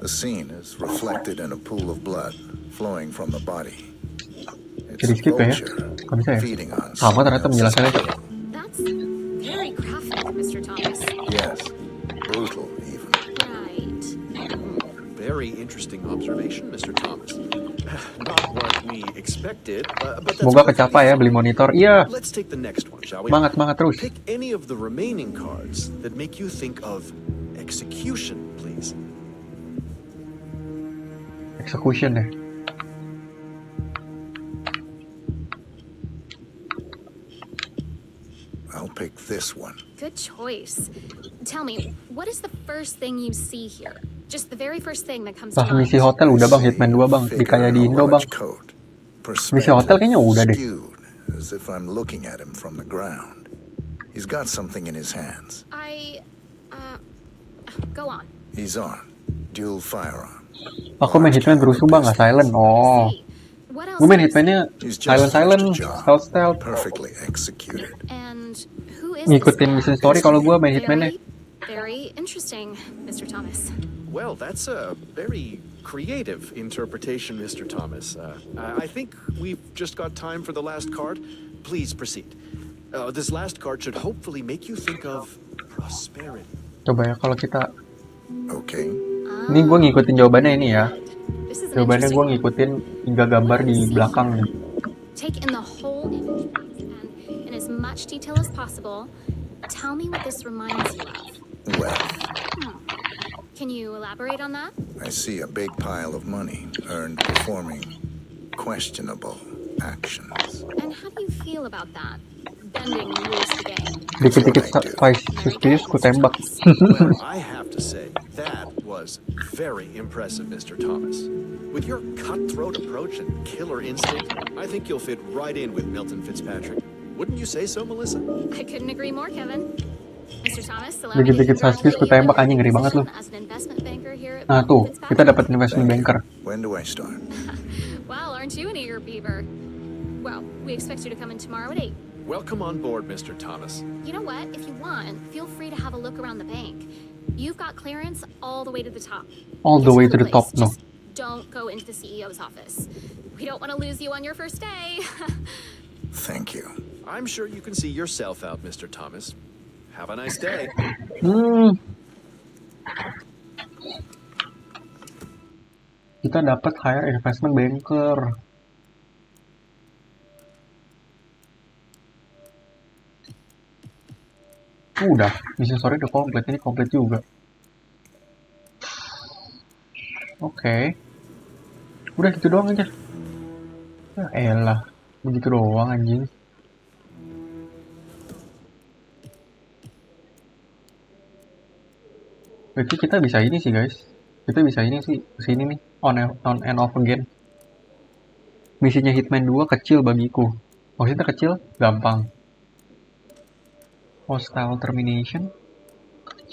The scene is reflected in a pool of blood flowing from the body. Jadi skip ya? Gak bisa ya? Sama ternyata menjelaskannya. That's very graphic, Mr. Thomas. Yes, brutal even. Right. Very interesting observation, Mr. Thomas. Not what we expected, but that's Semoga kecapai ya beli monitor. Iya. Let's take the next one, shall we? Semangat terus. Pick any of the remaining cards that make you think of execution, please. Execution ya. I'll pick this one. Good choice. Tell me, what is the first thing you see here? Just the very first thing that comes to mind. Misi hotel udah bang, Hitman 2 bang, di kayak di Indo bang. Misi hotel kayaknya udah deh. As if I'm looking at him from the ground. He's got something in his hands. Go on. He's armed. Dual firearm. Aku main Hitman berusuh bang, nggak silent. Oh. Gue main Hitmannya silent, stealth. Perfectly executed. And who is ngikutin mission story kalau gue main Hitmannya. Very interesting, Mr. Thomas. Well, that's a very creative interpretation, Mr. Thomas. I think we've just got time for the last card. Please proceed. This last card should hopefully make you think of prosperity. Coba ya kalau kita. Okay. Ini gue ngikutin jawabannya ini ya. Jawabannya gue ngikutin 3 gambar di belakang nih. Take in the whole image and in as much detail as possible. Tell me what this reminds you of. Well. Can you elaborate on that? I see a big pile of money earned performing questionable actions. And how do you feel about that? Bending the rules of the game. Dikit-dikit suspicious, ku tembak. Well, I have to say, that was very impressive, Mr. Thomas. With your cutthroat approach and killer instinct, I think you'll fit right in with Milton Fitzpatrick. Wouldn't you say so, Melissa? I couldn't agree more, Kevin. Mr. Thomas, Dikit-dikit suspicious, ku tembak anjing, ngeri banget lu. Nah tuh, kita dapat investment banker. When do I start? Well, aren't you an eager beaver? Well, we expect you to come in tomorrow at 8. Welcome on board, Mr. Thomas. You know what? If you want, feel free to have a look around the bank. You've got clearance all the way to the top. All the way to the top, no. Just don't go into the CEO's office. We don't want to lose you on your first day. Thank you. I'm sure you can see yourself out, Mr. Thomas. Have a nice day. Kita dapat hire investment banker. Udah, mission story udah komplit, ini komplit juga. Oke. Udah gitu doang aja. Ya elah, begitu doang anjing. Berarti kita bisa ini sih guys. Kita bisa ini sih, sini nih, on and off again. Misinya Hitman 2 kecil bagiku. Maksudnya kecil, gampang. Hostile termination.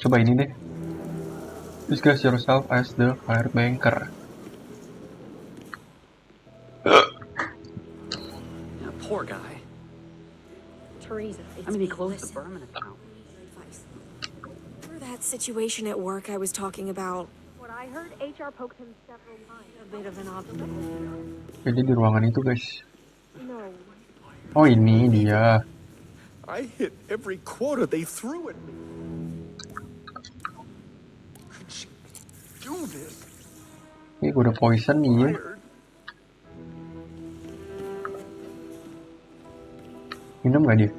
Coba ini deh. Disguise yourself as the fired banker. That poor guy. Teresa, I mean, he closed the Berman account. For that situation at work I was talking about. What I heard, HR poked him several times. A bit of an obstacle. Jadi di ruangan itu guys. No. Oh ini dia. I hit every quota they threw at me. Could she do this? Ini gue udah poison nih ya. Minum gak dia?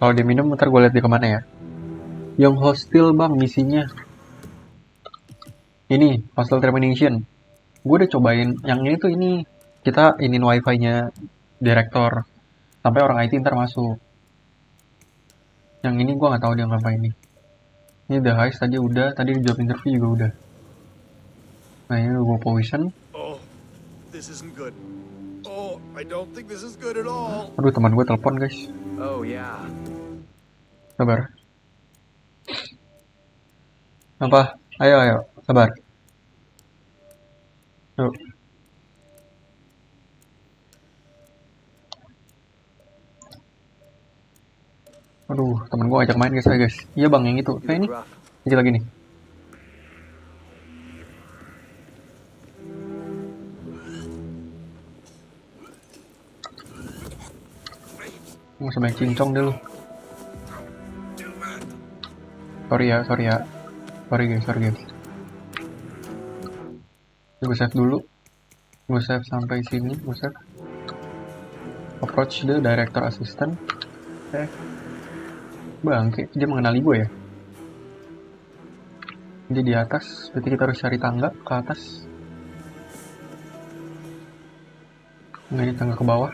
Kalau dia minum ntar gue liat dia kemana ya. Yang hostile bang misinya. Ini hostile termination. Gue udah cobain yang ini tuh ini. Kita inin wifi nya direktor. Sampai orang IT ntar masuk. Yang ini gue gak tahu dia ngapain nih. Ini The Heist tadi udah. Tadi job interview juga udah. Nah ini gue poison. Oh, this isn't good. Oh, I don't think this is good at all. Aduh teman gue telepon guys. Oh, yeah. Sabar. Apa? Ayo, sabar. Yuk. Aduh, temen gue ajak main guys. Iya bang, yang itu. Kayak ini. Kecil lagi nih. Mau sampai cincong deh lu. Sorry ya. Sorry guys. Gue save dulu. Gue save sampai sini. Gue save. Approach the director assistant. Bangke, dia mengenali gue ya. Dia di atas, berarti kita harus cari tangga ke atas. Enggak, ini tangga ke bawah.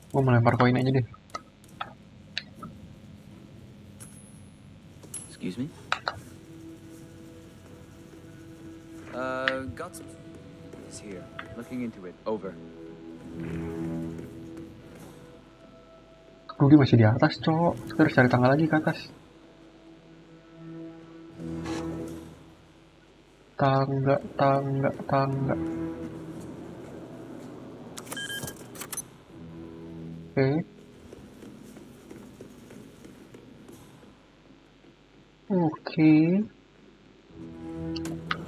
Gue melempar koin aja deh. Excuse me? Got some... He's here. Looking into it. Over. Rudy masih di atas, cowok. Kita harus cari tangga lagi ke atas. Tangga. Oke.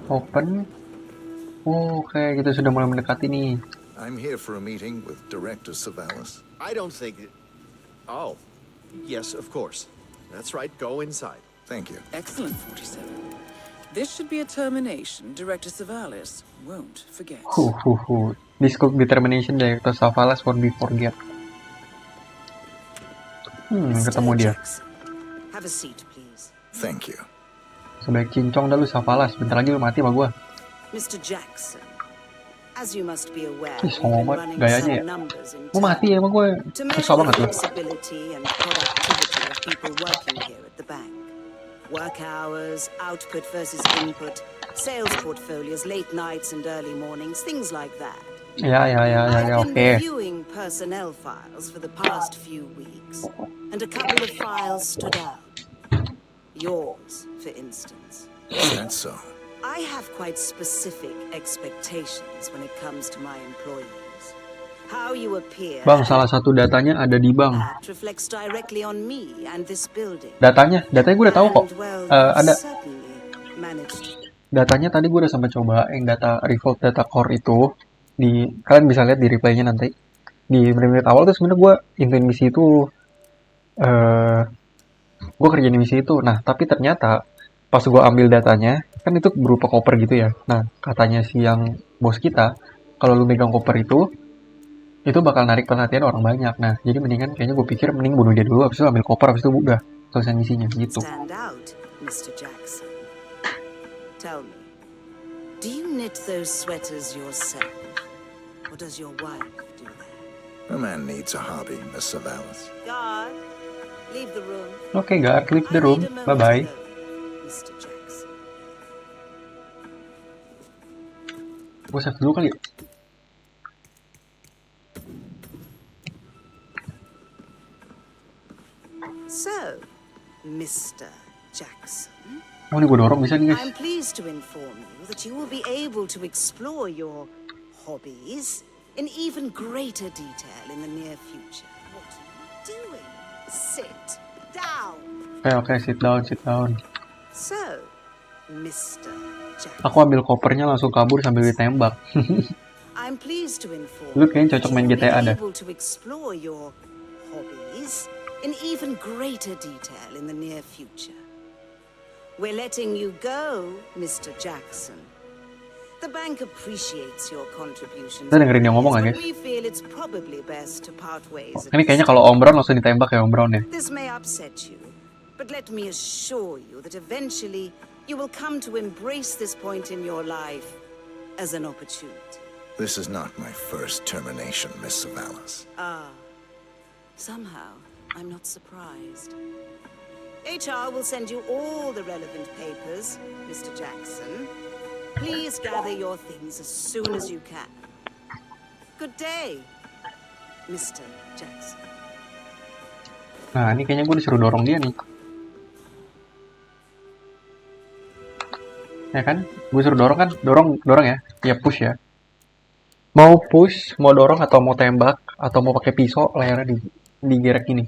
Open. Oke, kita sudah mulai mendekati nih. I'm here for a meeting with Director Savalas. I don't think it... Oh, yes, of course. That's right, go inside. Thank you. Excellent, 47. This should be a termination. Director Savalas won't forget. This could be termination. Director Savalas won't be forget. Ketemu dia. Have a seat, please. Thank you. Sebaik cincong dah lu Savalas. Bentar lagi lu mati sama gua. Mr. Jackson, as you must be aware, ngomong banget gayanya ya. Mau mati ya sama gue. Susah banget loh. Flexibility and productivity of people working here at the bank. Work hours, output versus input, sales portfolios, late nights and early mornings, things like that. Ya, I've been oke. reviewing personnel files for the past few weeks, and a couple of files stood out. Yours, for instance. That's so. I have quite specific expectations when it comes to my employees. How you appear. Bang, salah satu datanya ada di bank. That reflects directly on me and this building. Datanya gue udah tahu kok. Ada. Managed. Datanya tadi gue udah sampai coba yang data Revolt data core itu. Kalian bisa lihat di replaynya nanti. Di menit awal tuh sebenarnya gue intuin misi itu. Gue kerjain misi itu. Nah, tapi ternyata pas gue ambil datanya, kan itu berupa koper gitu ya. Nah, katanya si yang bos kita, kalau lu megang koper itu bakal narik perhatian orang banyak. Nah, jadi mendingan kayaknya gue pikir mending bunuh dia dulu, habis itu ambil koper, habis itu udah selesai misinya gitu. Stand out, Mr. Jackson. Tell me, do you knit those sweaters yourself? Or does your wife do that? A man needs a hobby, Miss Savalas. Guard, leave the room. Oke, guard, leave the room. Bye-bye. Mr. Jackson. Gue save dulu kali ya. So, Mr. Jackson, Oh, ini gue dorong bisa nih, guys. I'm pleased to inform you that you will be able to explore your hobbies in even greater detail in the near future. What are you doing? Sit down. Oke, sit down. So, Mr. Jackson, Aku ambil kopernya langsung kabur sambil ditembak. I'm pleased to inform Lu kayaknya cocok main you GTA will dah. be able to explore your hobbies in even greater detail in the near future. We're letting you go, Mr. Jackson. The bank appreciates your contributions. Kita dengerin yang ngomong, but guys. we feel it's probably best to part ways. Ini kayaknya kalau Om Brown langsung ditembak ya, Om Brown ya. This may upset you, but let me assure you that eventually you will come to embrace this point in your life as an opportunity. This is not my first termination, Miss Savalas. Somehow, I'm not surprised. HR will send you all the relevant papers, Mr. Jackson. Please gather your things as soon as you can. Good day, Mr. Jackson. Nah, ini kayaknya gue disuruh dorong dia nih. Ya kan? Gue suruh dorong kan? Dorong ya? Ya push ya. Mau push, mau dorong atau mau tembak atau mau pakai pisau layarnya digerek ini.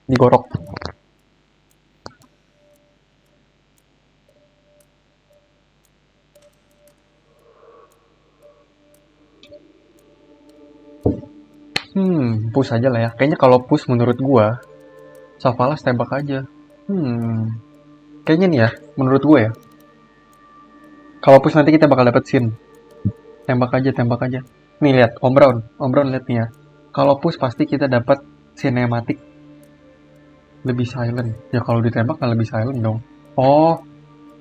Digorok. Push aja lah ya. Kayaknya kalau push menurut gua, Savalas tembak aja. Kayaknya nih ya, menurut gua ya. Kalau push nanti kita bakal dapet scene. Tembak aja. Nih lihat, Om Brown lihat nih ya. Kalau push pasti kita dapat sinematik lebih silent. Ya kalau ditembak kan lebih silent dong. Oh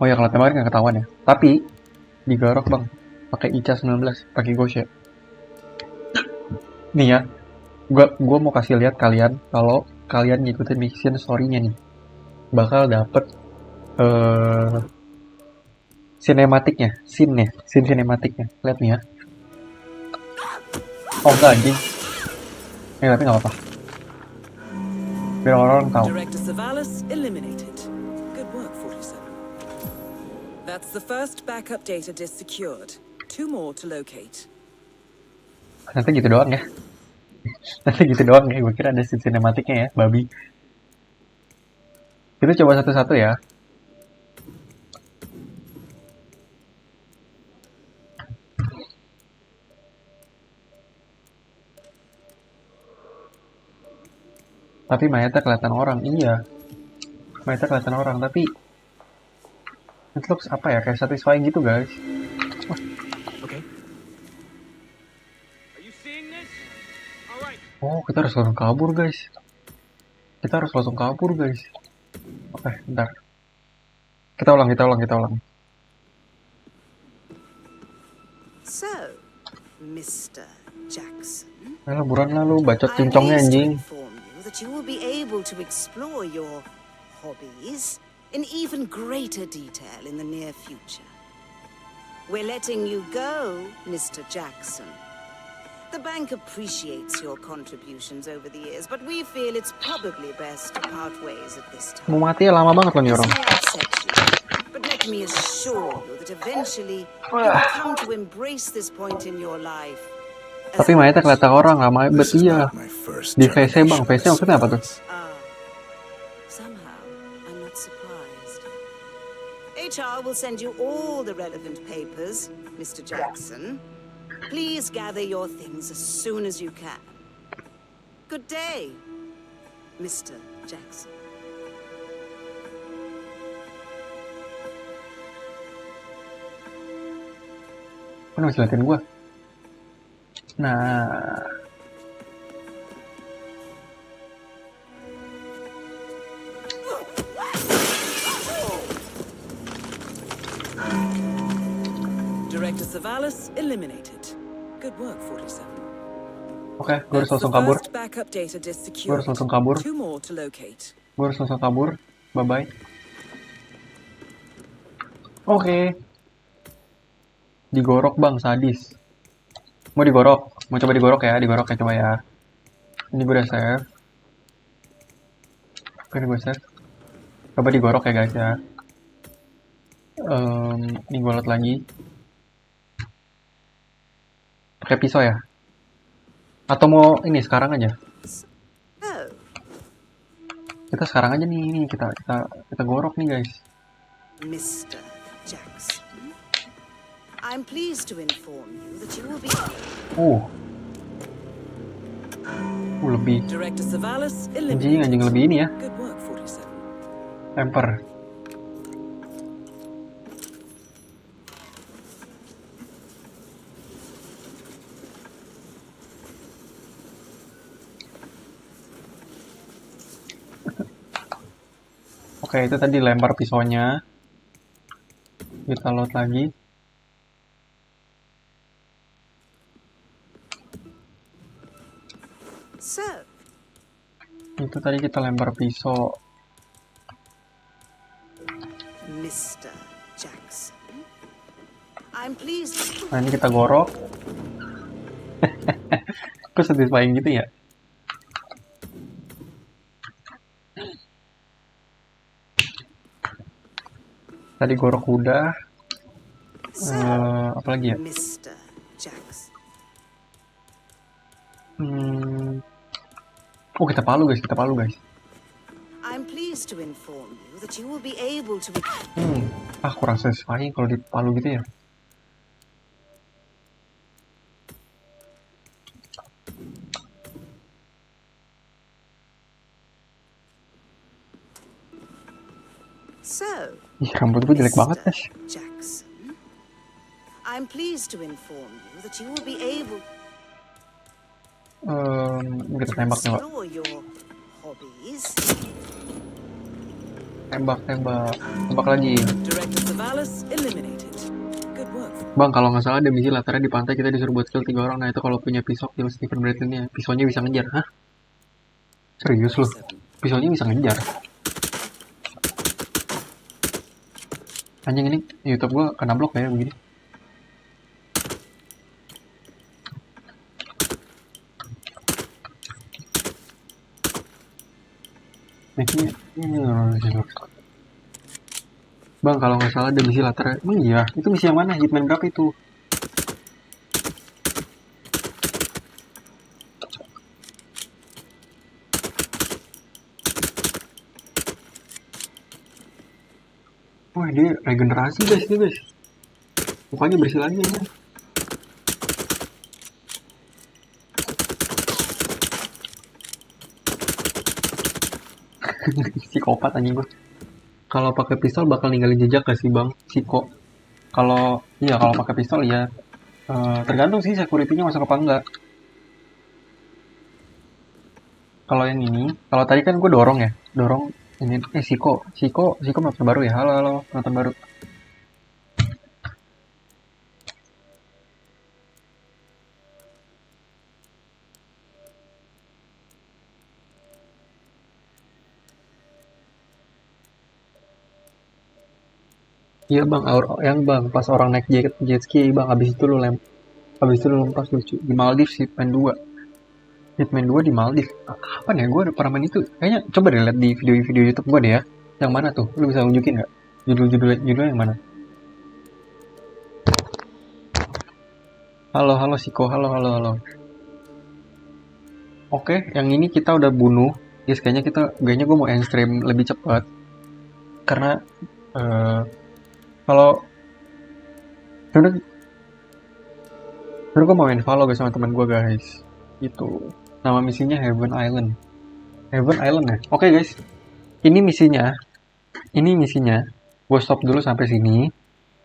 ya kalau tembak nggak ketahuan ya. Tapi digarok bang, pakai ICA 19, pakai Ghost ya. Nih ya, gue mau kasih lihat kalian kalau kalian ngikutin mission story-nya nih, bakal dapet sinematiknya, scene sinematiknya. Lihat nih ya. Oh enggak anjing. Tapi nggak apa-apa. Biar orang tahu. Director Savalas eliminated. Good work, 47. That's the first backup data disk secured. 2 more to locate. Nanti gitu doang ya. Gue kira ada scene sinematiknya ya, babi. Kita coba satu-satu ya. Tapi mayatnya kelihatan orang, iya. Mayatnya kelihatan orang, tapi it looks apa ya, kayak satisfying gitu guys. Oh, kita harus langsung kabur guys. Oke, bentar. Kita ulang. So, Mr. Jackson, Buruan lah lu, bacot cincongnya anjing. that you will be able to explore your hobbies in even greater detail in the near future. We're letting you go, Mr. Jackson. The bank appreciates your contributions over the years, but we feel it's probably best to part ways at this time. Mau mati ya lama banget loh nih orang. But let me assure you that eventually you will come to embrace this point in your life. Tapi mayatnya kelihatan orang, gak mau bet iya. Di VC bang, VC maksudnya apa tuh? Somehow, I'm not surprised. HR will send you all the relevant papers, Mr. Jackson. Please gather your things as soon as you can. Good day, Mr. Jackson. Mana masih liatin gue. Nah, Director Savalas eliminated. Good work, 47. oke, gue harus That's the langsung kabur. first backup data disk Gue secured. harus langsung kabur. 2 more to locate. Gue harus langsung kabur. Bye-bye. Oke. Digorok bang, sadis. Mau digorok? Mau coba digorok ya? Digorok ya, coba ya. Ini gue udah save. Oke, ini gue save. Coba digorok ya guys ya. Ini gue liat lagi. Pakai pisau ya? Atau mau ini sekarang aja? Oh, Kita sekarang aja nih, ini kita gorok nih guys. Mr. Jackson, I'm pleased to inform you that you will be... Lebih. Director Savalas Anjing eliminated. lebih ini ya. Good work, 47. Temper. Oke, itu tadi lempar pisaunya. Kita load lagi. So, Itu tadi kita lempar pisau. Mr. Jackson, I'm pleased... Nah, ini kita gorok. Kok satisfying gitu ya? Tadi gorok udah. Apa lagi ya? Mr. Jackson. Oh, kita palu guys. I'm pleased to inform you that you will be able to... Kurang satisfying kalau dipalu gitu ya. So, Ih, rambut gue jelek banget guys. Jackson, I'm pleased to inform you that you will be able Kita to tembak nih, Pak. explore your hobbies. Tembak lagi. Director Savalas eliminated. Good work. Bang, kalau nggak salah ada misi latarnya di pantai, kita disuruh buat kill 3 orang. Nah, itu kalau punya pisau kill Stephen Bradley-nya. Pisaunya bisa ngejar. Hah? Serius loh? Pisaunya bisa ngejar. Anjing, ini YouTube gua kena blok ya begini. Bang, kalau nggak salah ada misi latar. Emang iya? Itu misi yang mana? Hitman berapa itu? Wah, dia regenerasi guys, ini guys. Mukanya bersih lagi ya. Psikopat anjing gua. Kalau pakai pistol bakal ninggalin jejak gak sih bang? Psiko. Kalau pakai pistol ya tergantung sih security-nya masuk apa enggak. Kalau yang ini, kalau tadi kan gue dorong ini Siko nonton baru ya. Halo nonton baru. Iya bang, pas orang naik jet ski bang, habis itu lu lepas lucu di Maldives Hitman 2 di Maldives. Kapan ya? Gue udah pernah main itu. Kayaknya coba deh lihat di video YouTube gue deh ya. Yang mana tuh? Lu bisa tunjukin nggak? Judul yang mana? Halo Siko, halo. Oke, yang ini kita udah bunuh. Guys, kayaknya gue mau end stream lebih cepat. Karena kalau sebenernya gue mau main Valo guys sama teman gue guys. Itu nama misinya Heaven Island ya. Oke guys, ini misinya gue stop dulu sampai sini.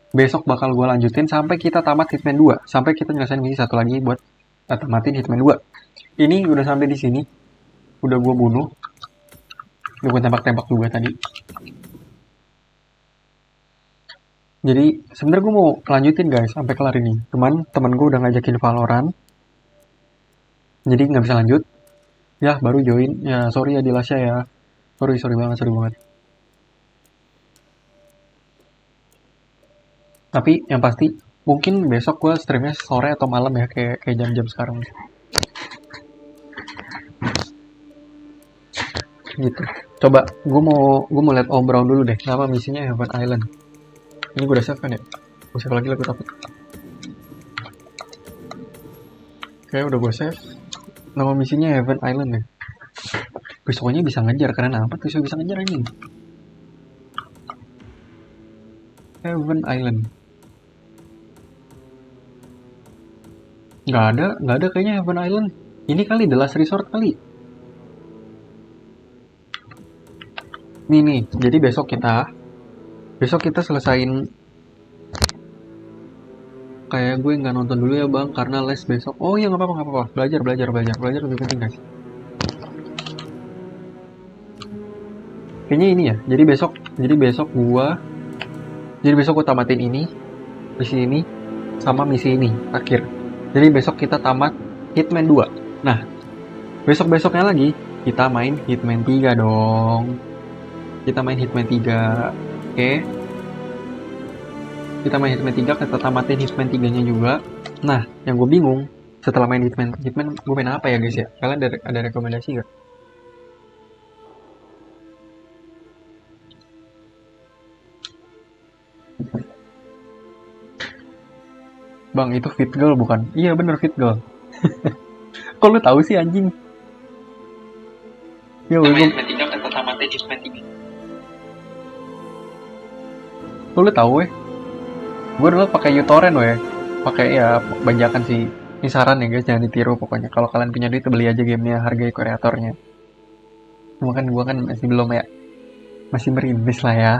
besok bakal gue lanjutin sampai kita tamat Hitman 2. Sampai kita nyelesain misi satu lagi buat tamatin Hitman 2. Ini udah sampai di sini. Udah gue bunuh. Udah gue tembak-tembak juga tadi. Jadi sebenarnya gue mau lanjutin guys sampai kelar ini. Cuman temen gue udah ngajakin Valorant. Jadi nggak bisa lanjut. Ya baru join. Ya sorry ya Dilasya ya. Sorry banget. Tapi yang pasti mungkin besok gue streamnya sore atau malam ya, kayak jam-jam sekarang gitu. Coba gue mau lihat Om Brown dulu deh. Nama misinya Heaven Island. Ini gue udah save kan ya? Gue save lagi lah, gue takut. Oke, udah gue save. Nama misinya Heaven Island ya. Besoknya bisa ngejar, keren amat bisa ngejar ini. Heaven Island. Nggak ada kayaknya Heaven Island. Ini kali The Last Resort kali. Nih, jadi besok kita selesain. Kayak gue nggak nonton dulu ya bang, karena les besok. Oh iya nggak apa-apa. Belajar lebih penting guys. Kayaknya ini ya. Jadi besok gue tamatin ini, misi ini, sama misi ini akhir. Jadi besok kita tamat Hitman 2. Nah, besok-besoknya lagi kita main Hitman 3 dong. Kita main Hitman 3. Oke. Kita main Hitman 3, kita tamatin Hitman 3-nya juga. Nah, yang gue bingung, setelah main Hitman gue main apa ya guys ya? Kalian ada rekomendasi gak? Bang, itu Fit Girl bukan? Iya bener Fit Girl. Kok lu tahu sih anjing? Ya gue Hitman 3, kita tamatin Hitman 3. Kok lu tahu gue dulu pakai uTorrent pakai ya banjakan sih. Ini saran ya guys, jangan ditiru pokoknya. Kalau kalian punya duit beli aja gamenya, hargai kreatornya. Cuma kan gue kan masih belum ya, masih merintis lah ya.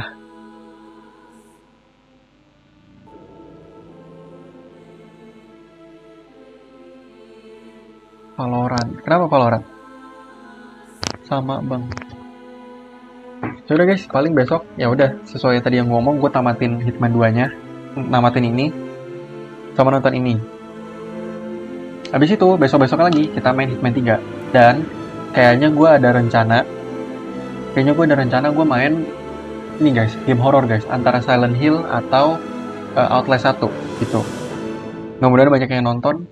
Valorant, kenapa Valorant? Sama bang. Ya udah guys, paling besok ya udah sesuai tadi yang ngomong, gue tamatin Hitman 2-nya. Namatin ini sama nonton ini. Habis itu besok-besok lagi kita main Hitman 3. Dan kayaknya gue ada rencana gue main ini guys, game horror guys, antara Silent Hill atau Outlast 1 gitu. Mudah-mudahan banyak yang nonton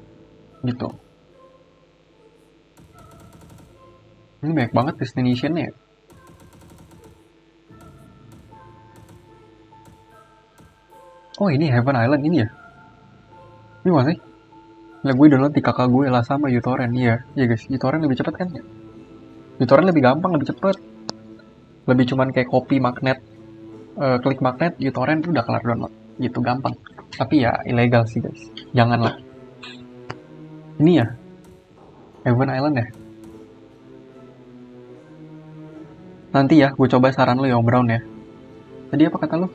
gitu. Ini banyak banget destination-nya. Oh ini Heaven Island ini ya? Ini mana sih? Lah gue download di kakak gue lah sama uTorrent. Iya guys, uTorrent lebih cepat kan ya? uTorrent lebih gampang, lebih cepat. Lebih cuman kayak copy magnet, klik magnet, uTorrent udah kelar download. Gitu gampang. Tapi ya ilegal sih guys. Janganlah. Ini ya? Heaven Island ya? Nanti ya, gue coba saran lo ya Om Brown ya. Tadi apa kata lo?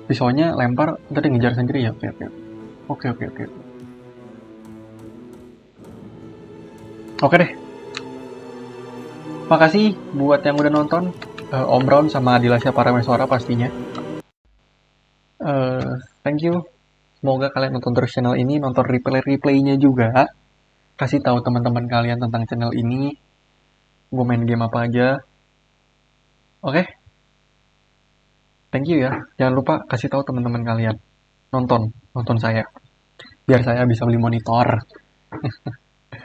Pisaunya lempar, ntar dia ngejar sendiri ya? Oke. Oke deh. Makasih buat yang udah nonton. Om Brown sama Dilasya Parameswara pastinya. Thank you. Semoga kalian nonton terus channel ini, nonton replay-replaynya juga. Kasih tahu teman-teman kalian tentang channel ini. Gue main game apa aja. Oke. Thank you ya. Jangan lupa kasih tahu teman-teman kalian. Nonton saya. Biar saya bisa beli monitor.